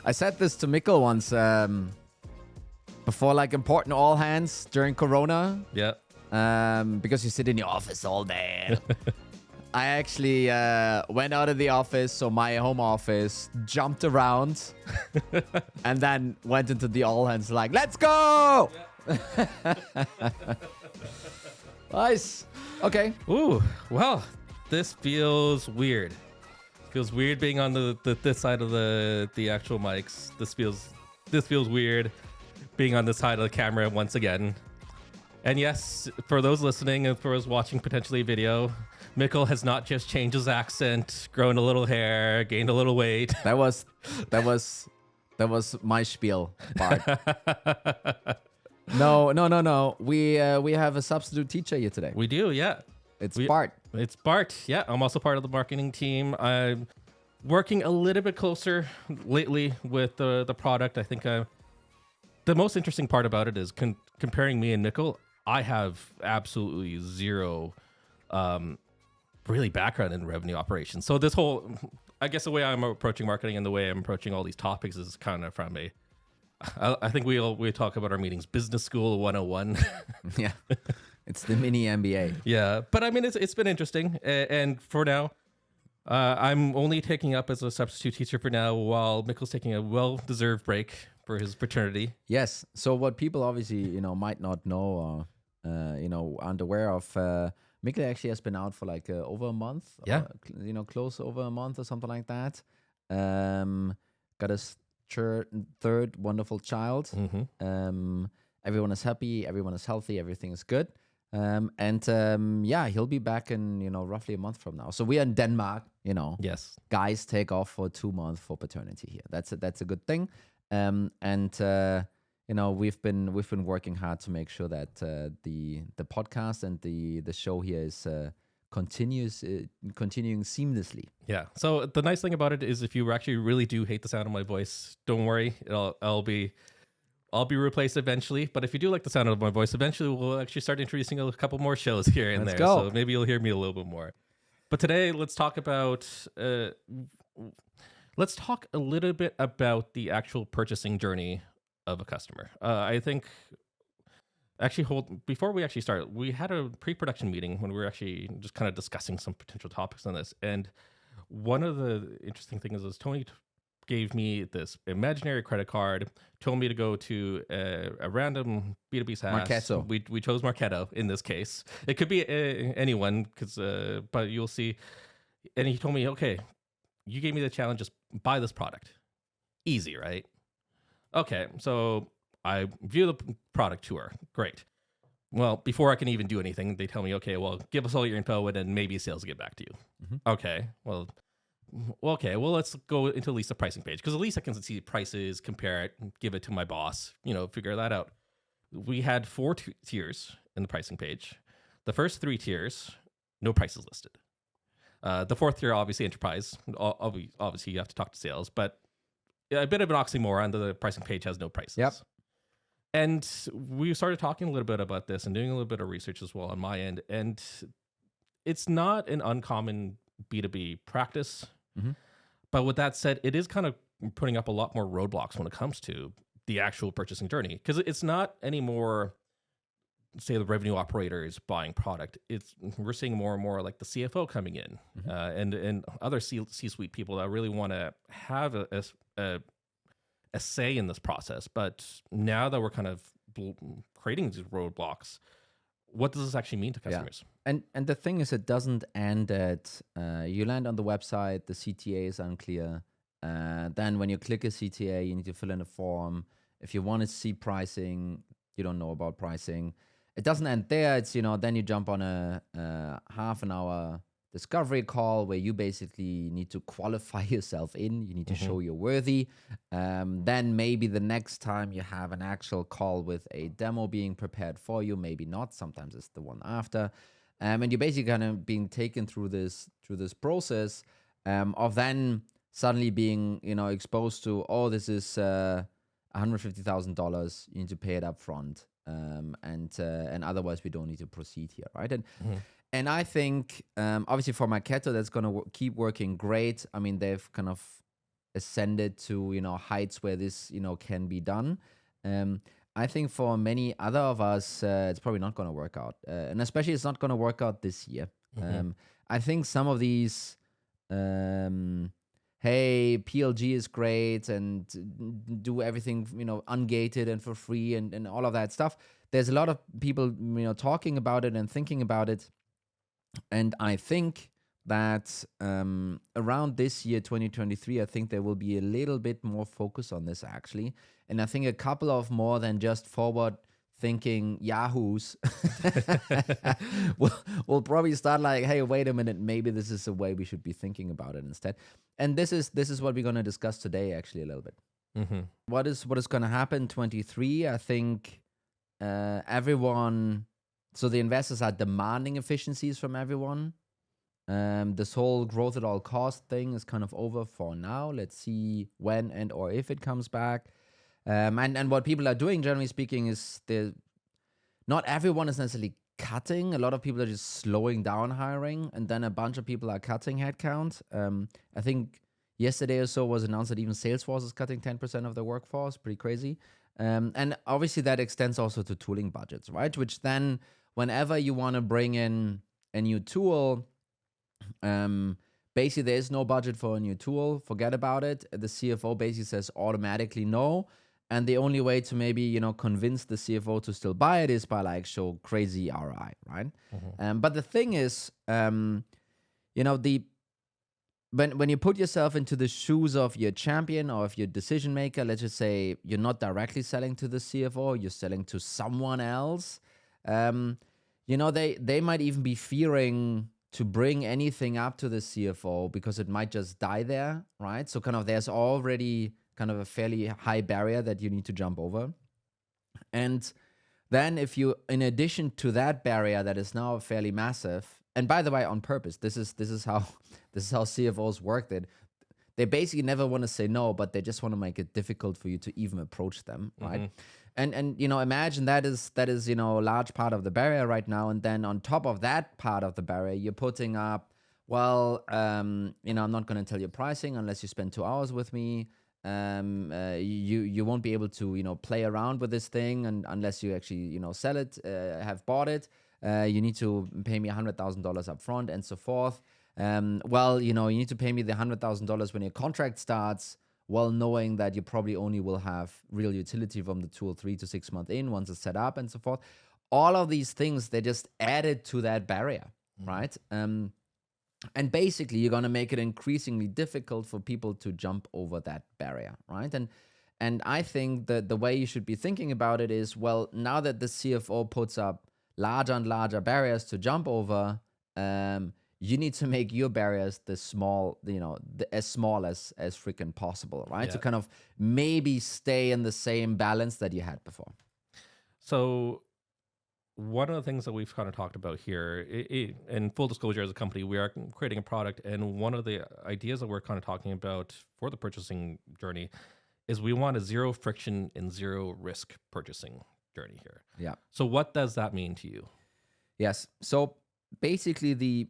I said this to Mikkel once before, like important all hands during Corona. Yeah. Because you sit in your office all day. I actually went out of the office, so my home office, jumped around, and then went into the all hands like, let's go! Nice. Okay. Ooh, well, this feels weird. Feels weird being on this side of the actual mics. This feels weird being on this side of the camera once again. And yes, for those listening and for those watching potentially video, Mikkel has not just changed his accent, grown a little hair, gained a little weight. That was my spiel part. No. We have a substitute teacher here today. We do, yeah. It's Bart. It's Bart. Yeah, I'm also part of the marketing team. I'm working a little bit closer lately with the product. I think the most interesting part about it is comparing me and Mikkel. I have absolutely zero really background in revenue operations. So this whole, I guess the way I'm approaching marketing and the way I'm approaching all these topics is kind of from I think we talk about our meetings, business school 101. Yeah. It's the mini MBA. Yeah, but I mean, it's been interesting. And for now, I'm only taking up as a substitute teacher for now, while Mikkel's taking a well-deserved break for his paternity. Yes. So what people obviously, might not know or, aren't aware of, Mikkel actually has been out for like over a month. Yeah. Close over a month or something like that. Got his third wonderful child. Mm-hmm. Everyone is happy. Everyone is healthy. Everything is good. He'll be back in, roughly a month from now. So we are in Denmark, Yes. guys take off for 2 months for paternity here. That's a good thing. We've been working hard to make sure that the podcast and the show here is continuing seamlessly. Yeah. So the nice thing about it is, if you actually really do hate the sound of my voice, don't worry. I'll be replaced eventually. But if you do like the sound of my voice, eventually we'll actually start introducing a couple more shows here and Let's there. go. So maybe you'll hear me a little bit more. But today, let's talk about let's talk a little bit about the actual purchasing journey of a customer. I think before we actually start, we had a pre-production meeting when we were actually just kind of discussing some potential topics on this. And one of the interesting things is Tony gave me this imaginary credit card, told me to go to a random B2B SaaS. Marketo. We chose Marketo in this case. It could be anyone, but you'll see. And he told me, okay, you gave me the challenge, just buy this product. Easy, right? Okay, so I view the product tour. Great. Well, before I can even do anything, they tell me, okay, well, give us all your info and then maybe sales will get back to you. Mm-hmm. Okay, well, let's go into at least the pricing page, because at least I can see prices, compare it, give it to my boss, figure that out. We had 4 tiers in the pricing page. The first 3 tiers, no prices listed. The 4th tier, obviously enterprise. Obviously, you have to talk to sales, but a bit of an oxymoron. The pricing page has no prices. Yep. And we started talking a little bit about this and doing a little bit of research as well on my end. And it's not an uncommon B2B practice. Mm-hmm. But with that said, it is kind of putting up a lot more roadblocks when it comes to the actual purchasing journey. Because it's not anymore, say, the revenue operators buying product. We're seeing more and more like the CFO coming in, Mm-hmm. and other C-suite people that really want to have a say in this process. But now that we're kind of creating these roadblocks, what does this actually mean to customers? Yeah. And the thing is, it doesn't end at you land on the website, the CTA is unclear. Then when you click a CTA, you need to fill in a form. If you want to see pricing, you don't know about pricing. It doesn't end there. It's, then you jump on a half an hour discovery call where you basically need to qualify yourself in. You need to show you're worthy. Then maybe the next time you have an actual call with a demo being prepared for you, maybe not. Sometimes it's the one after. And you're basically kind of being taken through this process of then suddenly being, exposed to, this is $150,000. You need to pay it up front. And otherwise we don't need to proceed here, right? And I think obviously for Marketo, that's going to keep working great. I mean, they've kind of ascended to, heights where this, can be done. I think for many other of us, it's probably not going to work out. And especially it's not going to work out this year. I think some of these, hey, PLG is great and do everything, ungated and for free and all of that stuff. There's a lot of people, talking about it and thinking about it. And I think that around this year, 2023, I think there will be a little bit more focus on this actually. And I think a couple of more than just forward thinking yahoos will probably start like, hey, wait a minute, maybe this is a way we should be thinking about it instead. And this is what we're going to discuss today actually a little bit. What is going to happen 23? I think everyone, so the investors are demanding efficiencies from everyone. This whole growth at all cost thing is kind of over for now. Let's see when and or if it comes back. And what people are doing, generally speaking, is not everyone is necessarily cutting. A lot of people are just slowing down hiring, and then a bunch of people are cutting headcount. I think yesterday or so was announced that even Salesforce is cutting 10% of their workforce. Pretty crazy. And obviously that extends also to tooling budgets, right? Which then, whenever you want to bring in a new tool, basically there is no budget for a new tool. Forget about it. The CFO basically says automatically no. And the only way to maybe, convince the CFO to still buy it is by like show crazy ROI, right? But the thing is, when you put yourself into the shoes of your champion or of your decision maker, let's just say you're not directly selling to the CFO, you're selling to someone else. They might even be fearing to bring anything up to the CFO because it might just die there, right? So kind of there's already kind of a fairly high barrier that you need to jump over. And then if you, in addition to that barrier that is now fairly massive, and by the way, on purpose, this is how CFOs work. That they basically never want to say no, but they just want to make it difficult for you to even approach them, right? And imagine that is a large part of the barrier right now. And then on top of that part of the barrier, you're putting up, well, I'm not going to tell you pricing unless you spend 2 hours with me. You won't be able to play around with this thing, and unless you actually sell it, have bought it. You need to pay me $100,000 up front and so forth. You need to pay me the $100,000 when your contract starts, well knowing that you probably only will have real utility from the tool 3 to 6 months in once it's set up and so forth. All of these things, they just added to that barrier, right? And basically, you're going to make it increasingly difficult for people to jump over that barrier, right? And I think that the way you should be thinking about it is, well, now that the CFO puts up larger and larger barriers to jump over, you need to make your barriers as small as freaking possible, right? To kind of maybe stay in the same balance that you had before. So one of the things that we've kind of talked about here, in full disclosure, as a company, we are creating a product, and one of the ideas that we're kind of talking about for the purchasing journey is we want a zero friction and zero risk purchasing journey here. Yeah. So what does that mean to you? Yes. So basically the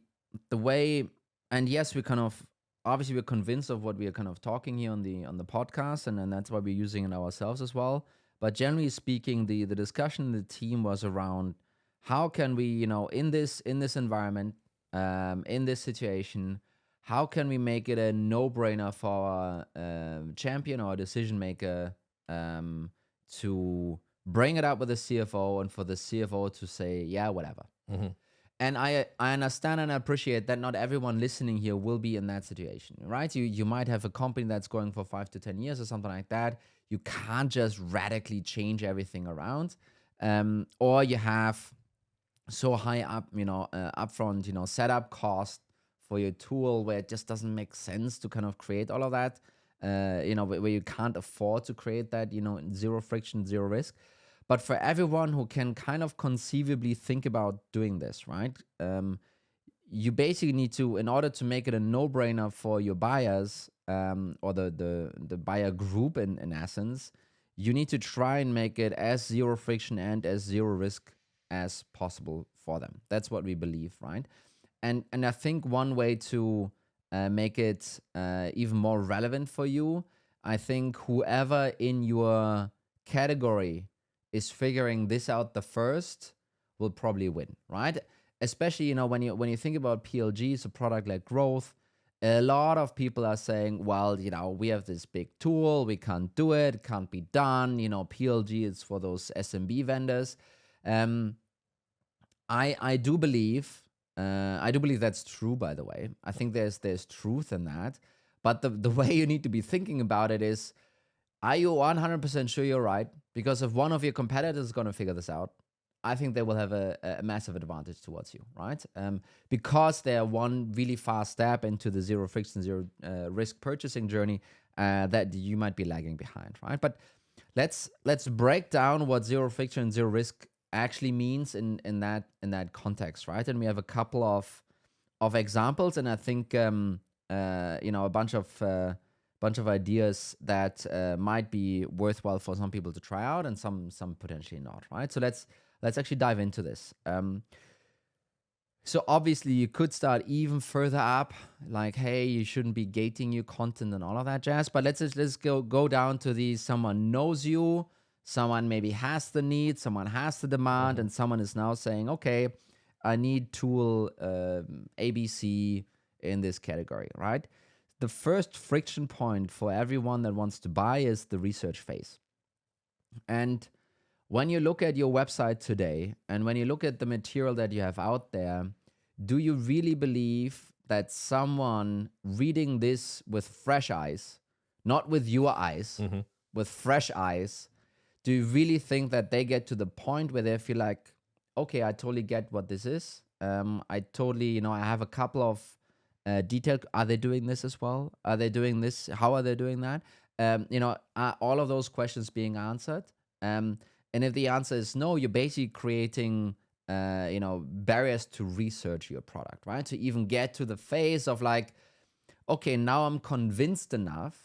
way, and yes, we're convinced of what we are kind of talking here on the podcast, and that's why we're using it ourselves as well. But generally speaking, the discussion in the team was around how can we, in this environment, in this situation, how can we make it a no-brainer for our champion or decision maker to bring it up with the CFO and for the CFO to say, yeah, whatever. And I understand and I appreciate that not everyone listening here will be in that situation, right? You might have a company that's going for 5 to 10 years or something like that. You can't just radically change everything around. Or you have so high up, upfront, setup cost for your tool where it just doesn't make sense to kind of create all of that, where you can't afford to create that, zero friction, zero risk. But for everyone who can kind of conceivably think about doing this, right? You basically need to, in order to make it a no-brainer for your buyers, or the buyer group in essence, you need to try and make it as zero friction and as zero risk as possible for them. That's what we believe, right? And I think one way to make it even more relevant for you, I think whoever in your category is figuring this out the first will probably win, right? Especially, when you think about PLGs, a product like Growth, a lot of people are saying, well, we have this big tool, we can't do it, it can't be done. PLG is for those SMB vendors. I do believe that's true, by the way. I think there's truth in that. But the way you need to be thinking about it is, are you 100% sure you're right? Because if one of your competitors is going to figure this out, I think they will have a massive advantage towards you, right? Because they're one really fast step into the zero friction, zero risk purchasing journey that you might be lagging behind, right? But let's break down what zero friction, zero risk actually means in that context, right? And we have a couple of examples, and I think a bunch of ideas that might be worthwhile for some people to try out, and some potentially not, right? So let's actually dive into this. So obviously you could start even further up, like, hey, you shouldn't be gating your content and all of that jazz. But let's go down to these. Someone knows you, someone maybe has the need, someone has the demand, and someone is now saying, okay, I need tool ABC in this category, right? The first friction point for everyone that wants to buy is the research phase. And when you look at your website today, and when you look at the material that you have out there, do you really believe that someone reading this with fresh eyes, not with your eyes, with fresh eyes, do you really think that they get to the point where they feel like, okay, I totally get what this is. I totally, I have a couple of detailed, are they doing this as well? Are they doing this? How are they doing that? Are all of those questions being answered? And if the answer is no, you're basically creating, barriers to research your product, right? To even get to the phase of like, okay, now I'm convinced enough,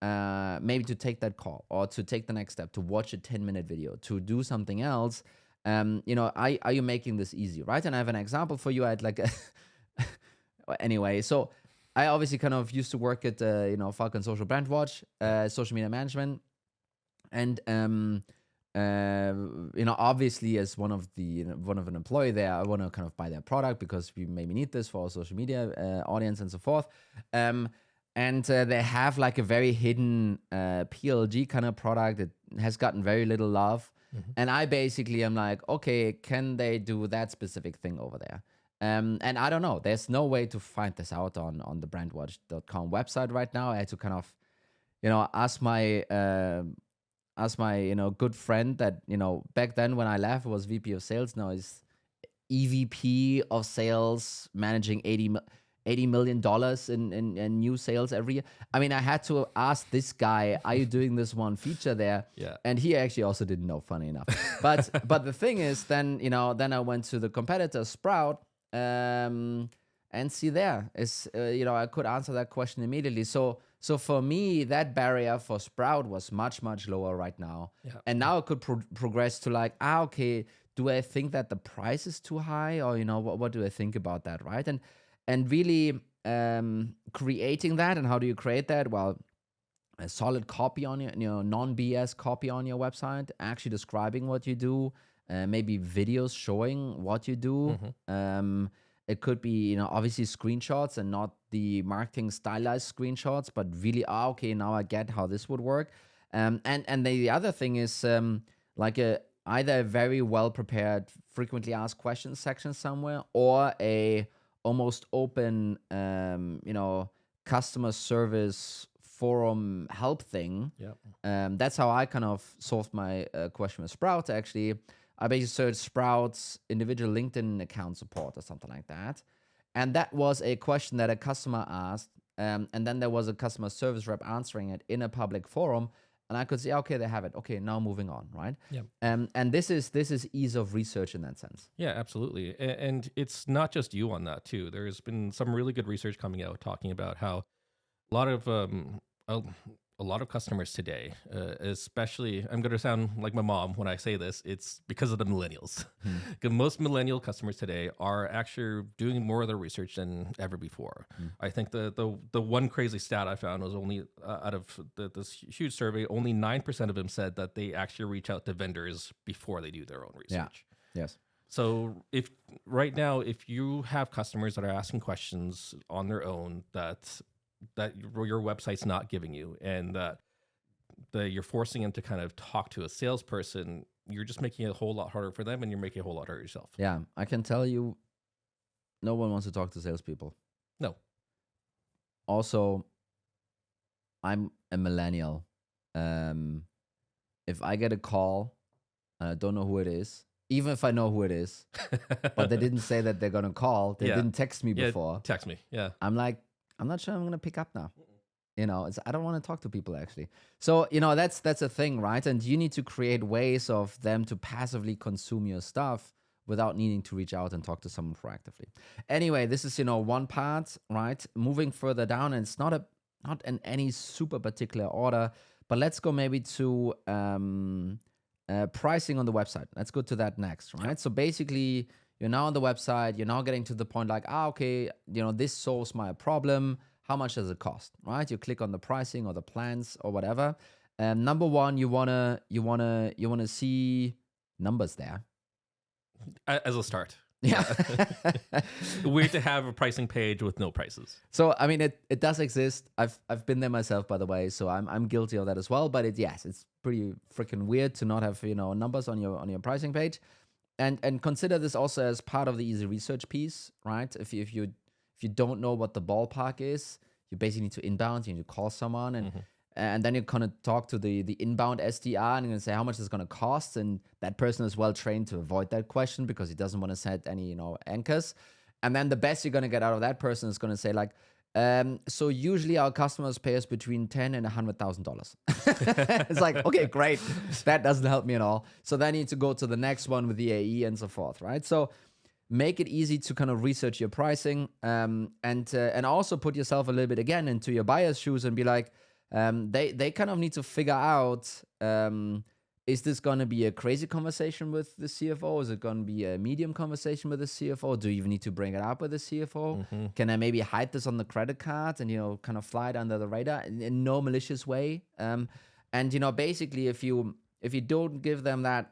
maybe to take that call or to take the next step, to watch a 10-minute video, to do something else. Are you making this easy, right? And I have an example for you. I had like, anyway, so I obviously kind of used to work at, Falcon Social Brand Watch, social media management. And, obviously as one of an employee there, I want to kind of buy their product because we maybe need this for our social media audience and so forth. And they have like a very hidden PLG kind of product that has gotten very little love. And I basically am like, okay, can they do that specific thing over there? And I don't know. There's no way to find this out on the brandwatch.com website right now. I had to kind of, ask my good friend that, back then when I left was VP of sales. Now he's EVP of sales, managing $80 million in new sales every year. I mean, I had to ask this guy, are you doing this one feature there? Yeah. And he actually also didn't know, funny enough. But the thing is, then I went to the competitor Sprout, and see there is, I could answer that question immediately. So for me, that barrier for Sprout was much, much lower right now. Yeah. And now it could progress to like, okay, do I think that the price is too high? Or, what do I think about that, right? And really creating that. And how do you create that? Well, a solid copy on your, non-BS copy on your website, actually describing what you do, maybe videos showing what you do. It could be, obviously screenshots and not the marketing stylized screenshots, but really, okay, now I get how this would work. And the other thing is either a very well prepared, frequently asked questions section somewhere, or a almost open, customer service forum help thing. That's how I kind of solved my question with Sprout. Actually, I basically searched Sprout's individual LinkedIn account support or something like that. And that was a question that a customer asked. And then there was a customer service rep answering it in a public forum. And I could say, okay, they have it. Okay, now moving on, right? And this is ease of research in that sense. Yeah, absolutely. And it's not just you on that too. There's been some really good research coming out talking about how a lot of a lot of customers today, especially, I'm going to sound like my mom when I say this, it's because of the millennials. 'Cause most millennial customers today are actually doing more of their research than ever before. I think the one crazy stat I found was only out of this huge survey, only 9% of them said that they actually reach out to vendors before they do their own Yeah. research. Yes. So if right now, if you have customers that are asking questions on their own that your website's not giving you, and that you're forcing them to kind of talk to a salesperson, you're just making it a whole lot harder for them, and you're making it a whole lot harder yourself. Yeah. I can tell you, no one wants to talk to salespeople. No. Also, I'm a millennial. If I get a call and I don't know who it is, even if I know who it is, but they didn't say that they're gonna call, they Yeah. didn't text me Yeah, before, text me. Yeah. I'm like, I'm not sure I'm gonna pick up now. I don't want to talk to people actually. So that's a thing, right? And you need to create ways of them to passively consume your stuff without needing to reach out and talk to someone proactively. Anyway, this is one part, right? Moving further down, and it's not in any super particular order, but let's go maybe to pricing on the website. Let's go to that next, right? So basically, you're now on the website. You're now getting to the point like, okay, this solves my problem. How much does it cost, right? You click on the pricing or the plans or whatever. Number one, you wanna see numbers there. As a start. Yeah. Weird to have a pricing page with no prices. So I mean, it does exist. I've been there myself, by the way. So I'm guilty of that as well. But it's pretty freaking weird to not have numbers on your pricing page, and consider this also as part of the easy research piece, right? If you don't know what the ballpark is, you basically need to inbound. You need to call someone, and then you kind of talk to the inbound SDR and you're gonna say how much it's gonna cost, and that person is well trained to avoid that question because he doesn't want to set any anchors. And then the best you're gonna get out of that person is gonna say like, so usually our customers pay us between $10,000 and $100,000. It's like, okay, great. That doesn't help me at all. So then you need to go to the next one with the AE and so forth, right? So make it easy to kind of research your pricing, and also put yourself a little bit again into your buyer's shoes and be like, they kind of need to figure out, is this going to be a crazy conversation with the CFO? Is it going to be a medium conversation with the CFO? Do you even need to bring it up with the CFO? Can I maybe hide this on the credit card and kind of fly it under the radar in no malicious way? And basically, if you don't give them that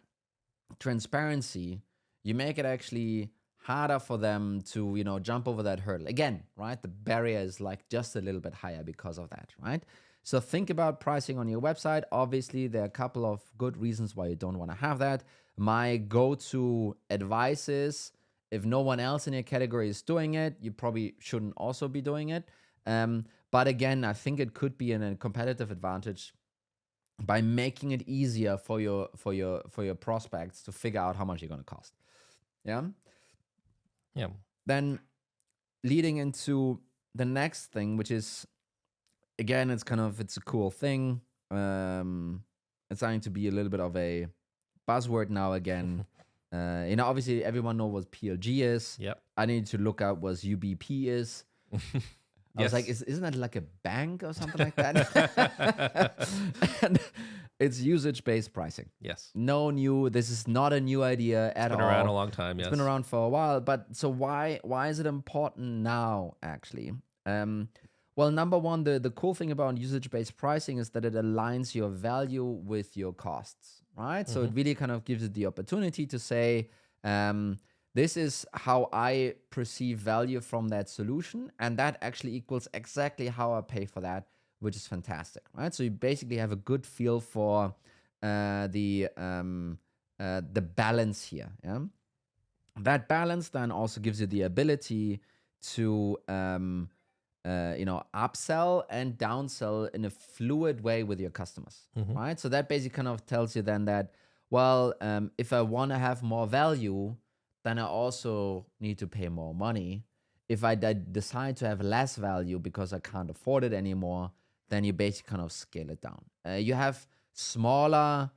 transparency, you make it actually harder for them to jump over that hurdle again, right? The barrier is like just a little bit higher because of that, right? So think about pricing on your website. Obviously, there are a couple of good reasons why you don't want to have that. My go-to advice is, if no one else in your category is doing it, you probably shouldn't also be doing it. But again, I think it could be a competitive advantage by making it easier for your prospects to figure out how much you're going to cost. Yeah. Yeah. Then leading into the next thing, which is, again, it's a cool thing. It's starting to be a little bit of a buzzword now again. Obviously everyone knows what PLG is. Yep. I need to look up what UBP is. I was like, isn't that like a bank or something like that? And it's usage-based pricing. Yes. This is not a new idea at all. It's been around a long time, yes. It's been around for a while, but so why is it important now, actually? Well, number one, the cool thing about usage-based pricing is that it aligns your value with your costs, right? So it really kind of gives you the opportunity to say, this is how I perceive value from that solution, and that actually equals exactly how I pay for that, which is fantastic, right? So you basically have a good feel for the balance here. Yeah, that balance then also gives you the ability to upsell and downsell in a fluid way with your customers, right? So that basically kind of tells you then that, well, if I want to have more value, then I also need to pay more money. If I decide to have less value because I can't afford it anymore, then you basically kind of scale it down. You have smaller,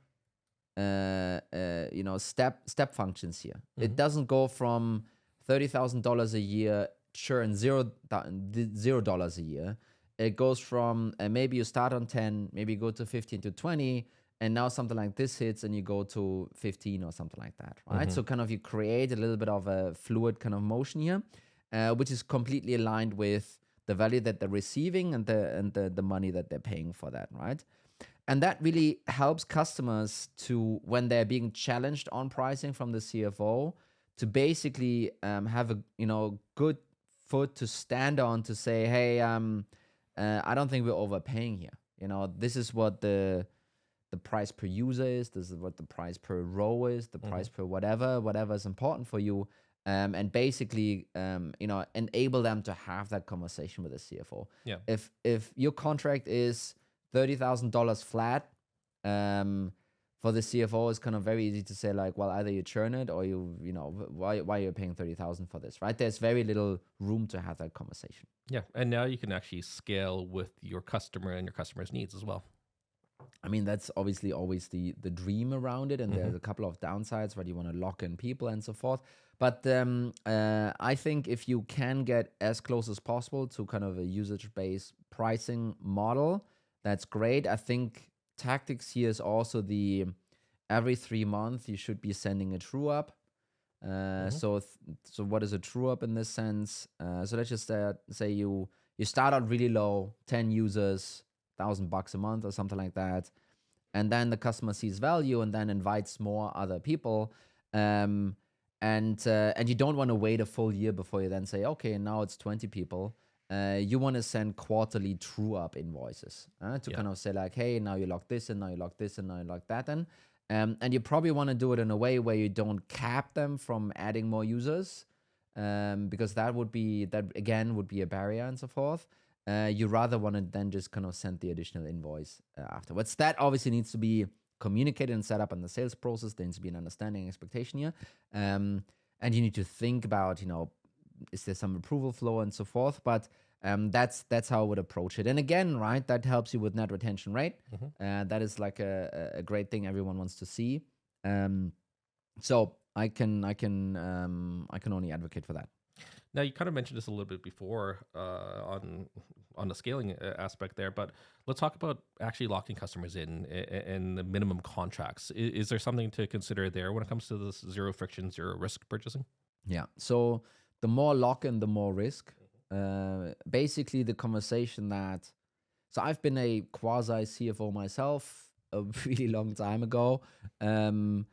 step functions here. It doesn't go from $30,000 a year, churn $0 a year. it goes from maybe you start on 10, maybe you go to 15 to 20, and now something like this hits and you go to 15 or something like that, right? So kind of you create a little bit of a fluid kind of motion here, which is completely aligned with the value that they're receiving and the money that they're paying for that, right? And that really helps customers to, when they're being challenged on pricing from the CFO, to basically have a good foot to stand on to say, hey, I don't think we're overpaying here. This is what the price per user is. This is what the price per row is. The price per whatever is important for you. And basically, enable them to have that conversation with the CFO. Yeah. If your contract is $30,000 flat, for the CFO, it's kind of very easy to say like, well, either you churn it or why are you paying 30,000 for this, right? There's very little room to have that conversation. Yeah, and now you can actually scale with your customer and your customer's needs as well. I mean, that's obviously always the dream around it, and there's a couple of downsides where you want to lock in people and so forth. But I think if you can get as close as possible to kind of a usage-based pricing model, that's great. I think tactics here is also the every 3 months you should be sending a true up. So what is a true up in this sense? So let's just say you start out really low, 10 users, $1,000 a month or something like that, and then the customer sees value and then invites more other people, and you don't want to wait a full year before you then say, okay, now it's 20 people. You want to send quarterly true up invoices to kind of say like, hey, now you lock this and now you lock this and now you lock that in. And you probably want to do it in a way where you don't cap them from adding more users, because that would be a barrier and so forth. You rather want to then just kind of send the additional invoice afterwards. That obviously needs to be communicated and set up in the sales process. There needs to be an understanding expectation here. And you need to think about, is there some approval flow and so forth? But that's how I would approach it. And again, right, that helps you with net retention rate. That is like a great thing everyone wants to see. So I can only advocate for that. Now, you kind of mentioned this a little bit before on the scaling aspect there, but let's talk about actually locking customers in the minimum contracts. Is there something to consider there when it comes to this zero friction, zero risk purchasing? Yeah. So the more lock-in, the more risk. Basically, the conversation that... So I've been a quasi-CFO myself a really long time ago. And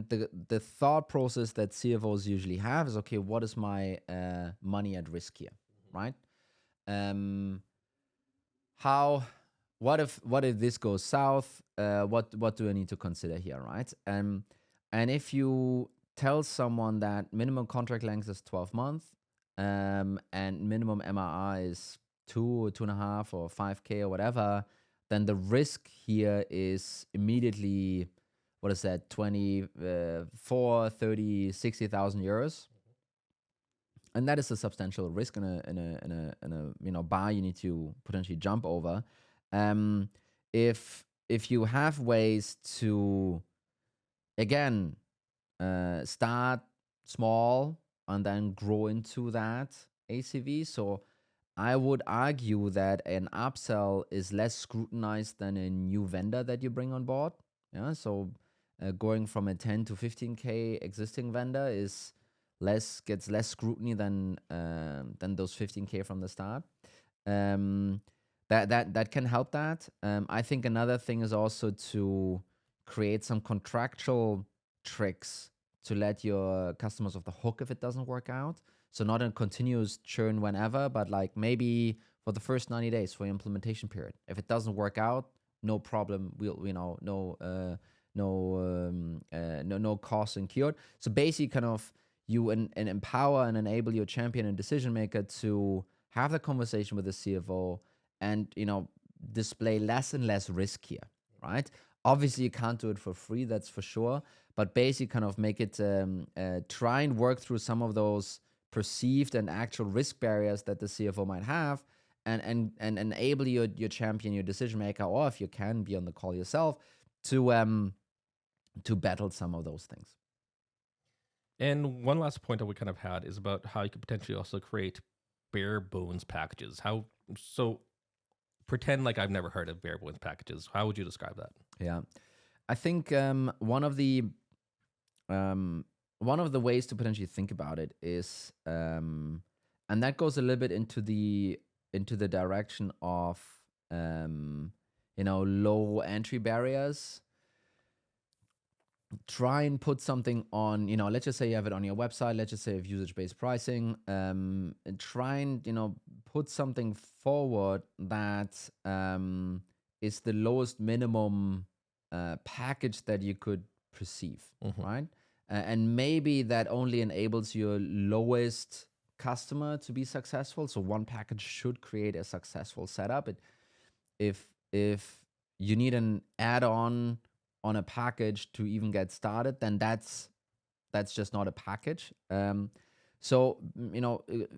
the thought process that CFOs usually have is, okay, what is my money at risk here, right? What if this goes south? What do I need to consider here, right? And if you tell someone that minimum contract length is 12 months, and minimum MRR is 2 or 2.5 or 5K or whatever, then the risk here is immediately, what is that, 24, 30, 60,000 euros. And that is a substantial risk in a bar you need to potentially jump over. If you have ways to, again, start small and then grow into that ACV. So I would argue that an upsell is less scrutinized than a new vendor that you bring on board. Yeah, so going from a 10 to 15K existing vendor gets less scrutiny than those 15K from the start. That can help that. I think another thing is also to create some contractual tricks to let your customers off the hook if it doesn't work out. So not a continuous churn whenever, but like maybe for the first 90 days for your implementation period. If it doesn't work out, no problem. No cost incurred. So basically kind of you and empower and enable your champion and decision maker to have the conversation with the CFO and, display less and less risk here, right? Obviously, you can't do it for free, that's for sure. But basically kind of make it, try and work through some of those perceived and actual risk barriers that the CFO might have and enable your champion, your decision maker, or if you can be on the call yourself, to battle some of those things. And one last point that we kind of had is about how you could potentially also create bare bones packages. How so? Pretend like I've never heard of bare bones packages. How would you describe that? Yeah, I think one of the ways to potentially think about it is, and that goes a little bit into the direction of low entry barriers. Try and put something on, let's just say you have it on your website. Let's just say you have usage-based pricing. And try and, put something forward that is the lowest minimum package that you could perceive, right? And maybe that only enables your lowest customer to be successful. So one package should create a successful setup. If you need an add-on on a package to even get started, then that's just not a package. So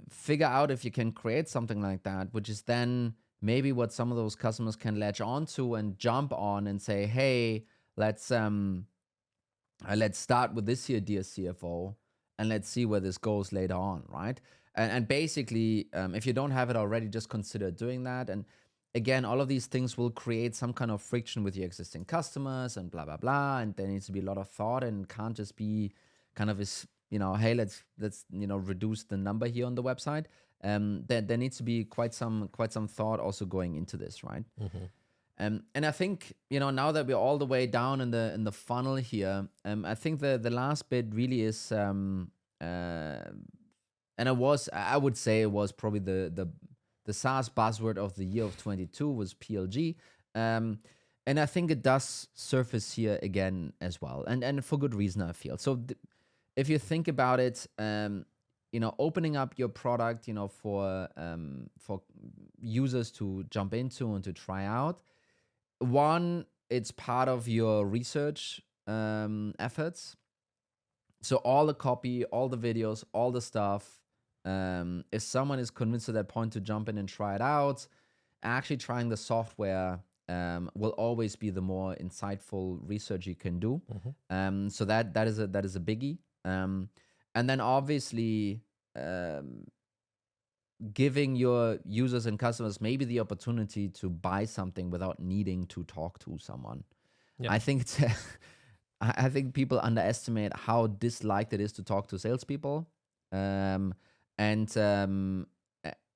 figure out if you can create something like that, which is then maybe what some of those customers can latch onto and jump on and say, hey, let's start with this here, dear CFO, and let's see where this goes later on, right? And basically, if you don't have it already, just consider doing that. And again, all of these things will create some kind of friction with your existing customers and blah, blah, blah. And there needs to be a lot of thought, and can't just be kind of this, hey, let's reduce the number here on the website. There needs to be quite some thought also going into this, right? And I think, now that we're all the way down in the funnel here, I think the last bit really is, and I would say it was probably the SaaS buzzword of the year of 22 was PLG. And I think it does surface here again as well. And for good reason, I feel. So if you think about it, opening up your product, for users to jump into and to try out. One, it's part of your research efforts. So all the copy, all the videos, all the stuff, if someone is convinced at that point to jump in and try it out, actually trying the software will always be the more insightful research you can do. So that is a biggie. And then obviously giving your users and customers maybe the opportunity to buy something without needing to talk to someone. Yeah. I think I think people underestimate how disliked it is to talk to salespeople. And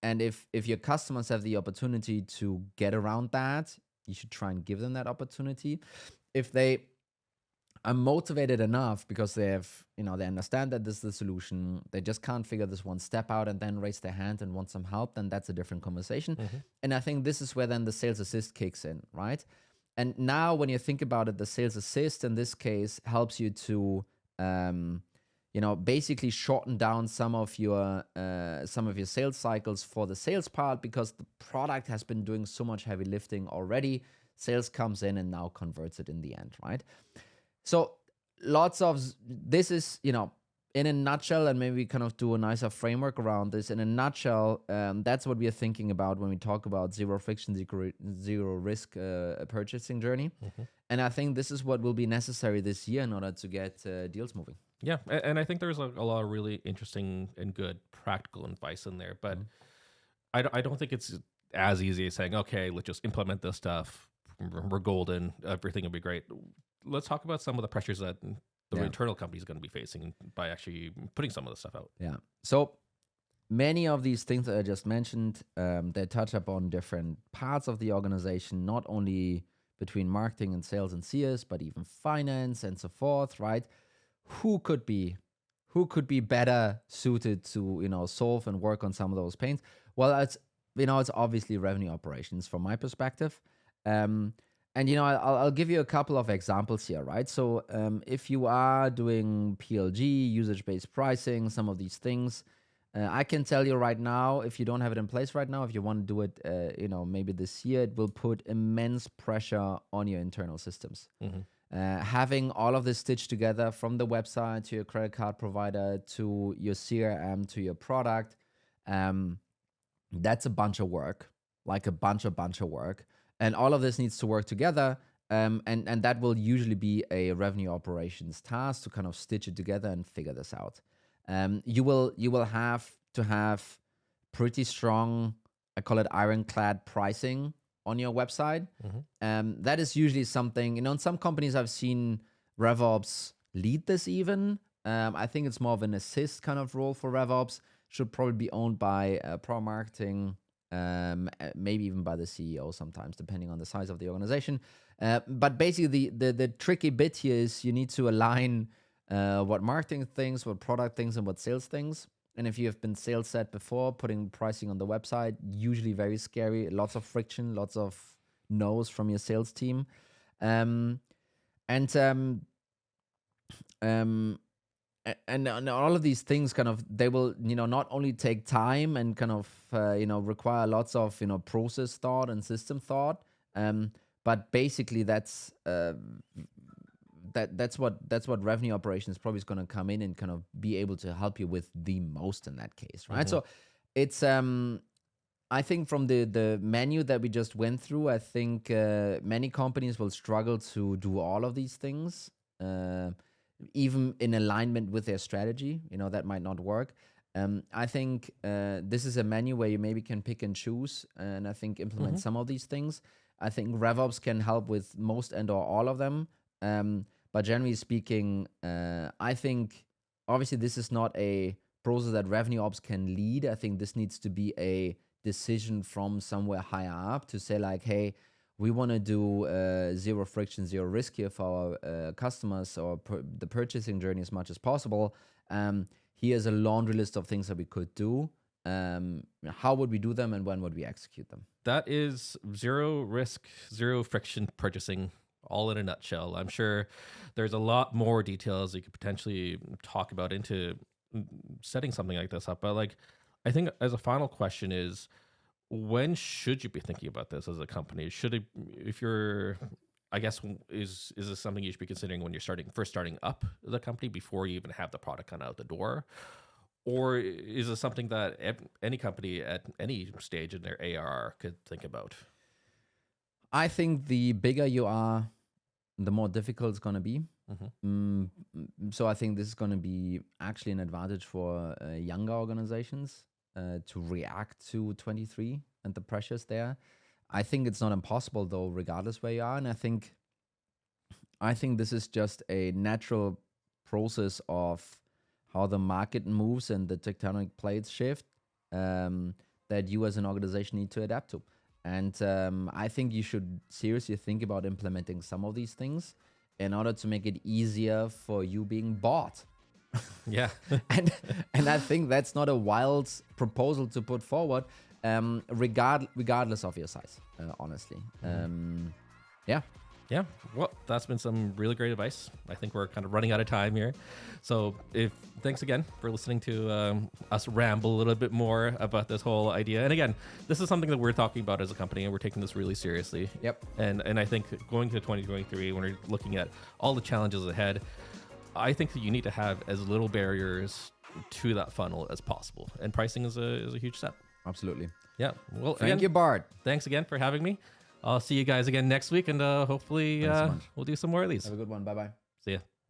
if your customers have the opportunity to get around that, you should try and give them that opportunity. If they are motivated enough because they have, they understand that this is the solution, they just can't figure this one step out and then raise their hand and want some help, then that's a different conversation. And I think this is where then the sales assist kicks in, right? And now when you think about it, the sales assist in this case helps you to, basically shorten down some of your sales cycles for the sales part, because the product has been doing so much heavy lifting already. Sales comes in and now converts it in the end, right? So lots of this is, in a nutshell, and maybe kind of do a nicer framework around this. In a nutshell, that's what we are thinking about when we talk about zero friction, zero risk purchasing journey. And I think this is what will be necessary this year in order to get deals moving. Yeah, and I think there's a lot of really interesting and good practical advice in there, but I don't think it's as easy as saying, okay, let's just implement this stuff. We're golden. Everything will be great. Let's talk about some of the pressures that the internal company is going to be facing by actually putting some of the stuff out. Yeah. So many of these things that I just mentioned, they touch upon different parts of the organization, not only between marketing and sales and CS, but even finance and so forth, right? Who could be better suited to, solve and work on some of those pains? Well, it's obviously revenue operations from my perspective. And, I'll give you a couple of examples here, right? So if you are doing PLG, usage-based pricing, some of these things, I can tell you right now, if you don't have it in place right now, if you want to do it, maybe this year, it will put immense pressure on your internal systems. Having all of this stitched together from the website to your credit card provider to your CRM to your product, that's a bunch of work, like a bunch of work. And all of this needs to work together, and that will usually be a revenue operations task to kind of stitch it together and figure this out. You will have to have pretty strong, I call it ironclad pricing on your website. That is usually something, in some companies I've seen RevOps lead this even. I think it's more of an assist kind of role for RevOps. Should probably be owned by pro marketing, maybe even by the CEO sometimes, depending on the size of the organization. But basically, the tricky bit here is you need to align what marketing thinks, what product thinks, and what sales thinks. And if you have been sales set before, putting pricing on the website, usually very scary, lots of friction, lots of no's from your sales team. And all of these things kind of, they will, not only take time and kind of, require lots of, process thought and system thought. But basically that's what revenue operations probably is going to come in and kind of be able to help you with the most in that case, right? So it's, I think from the menu that we just went through, I think many companies will struggle to do all of these things. Even in alignment with their strategy, that might not work. I think this is a menu where you maybe can pick and choose, and I think implement some of these things. I think RevOps can help with most and or all of them. But generally speaking, I think obviously this is not a process that revenue ops can lead. I think this needs to be a decision from somewhere higher up to say like, hey, we want to do zero friction, zero risk here for our customers or the purchasing journey as much as possible. Here's a laundry list of things that we could do. How would we do them and when would we execute them? That is zero risk, zero friction purchasing, all in a nutshell. I'm sure there's a lot more details you could potentially talk about into setting something like this up. But like, I think as a final question is, when should you be thinking about this as a company? Should it, if you're, I guess, is this something you should be considering when you're first starting up the company before you even have the product kind of out the door? Or is it something that any company at any stage in their ARR could think about? I think the bigger you are, the more difficult it's going to be. So I think this is going to be actually an advantage for younger organizations to react to 23 and the pressures there. I think it's not impossible though, regardless where you are. And I think this is just a natural process of how the market moves and the tectonic plates shift that you as an organization need to adapt to. And I think you should seriously think about implementing some of these things in order to make it easier for you being bought. Yeah. and I think that's not a wild proposal to put forward, regardless of your size, honestly. Yeah. Yeah, well, that's been some really great advice. I think we're kind of running out of time here. So thanks again for listening to us ramble a little bit more about this whole idea. And again, this is something that we're talking about as a company, and we're taking this really seriously. Yep. And I think going to 2023, when we're looking at all the challenges ahead, I think that you need to have as little barriers to that funnel as possible. And pricing is a huge step. Absolutely. Yeah. Well, Thank you, Bart. Thanks again for having me. I'll see you guys again next week, and hopefully we'll do some more of these. Have a good one. Bye-bye.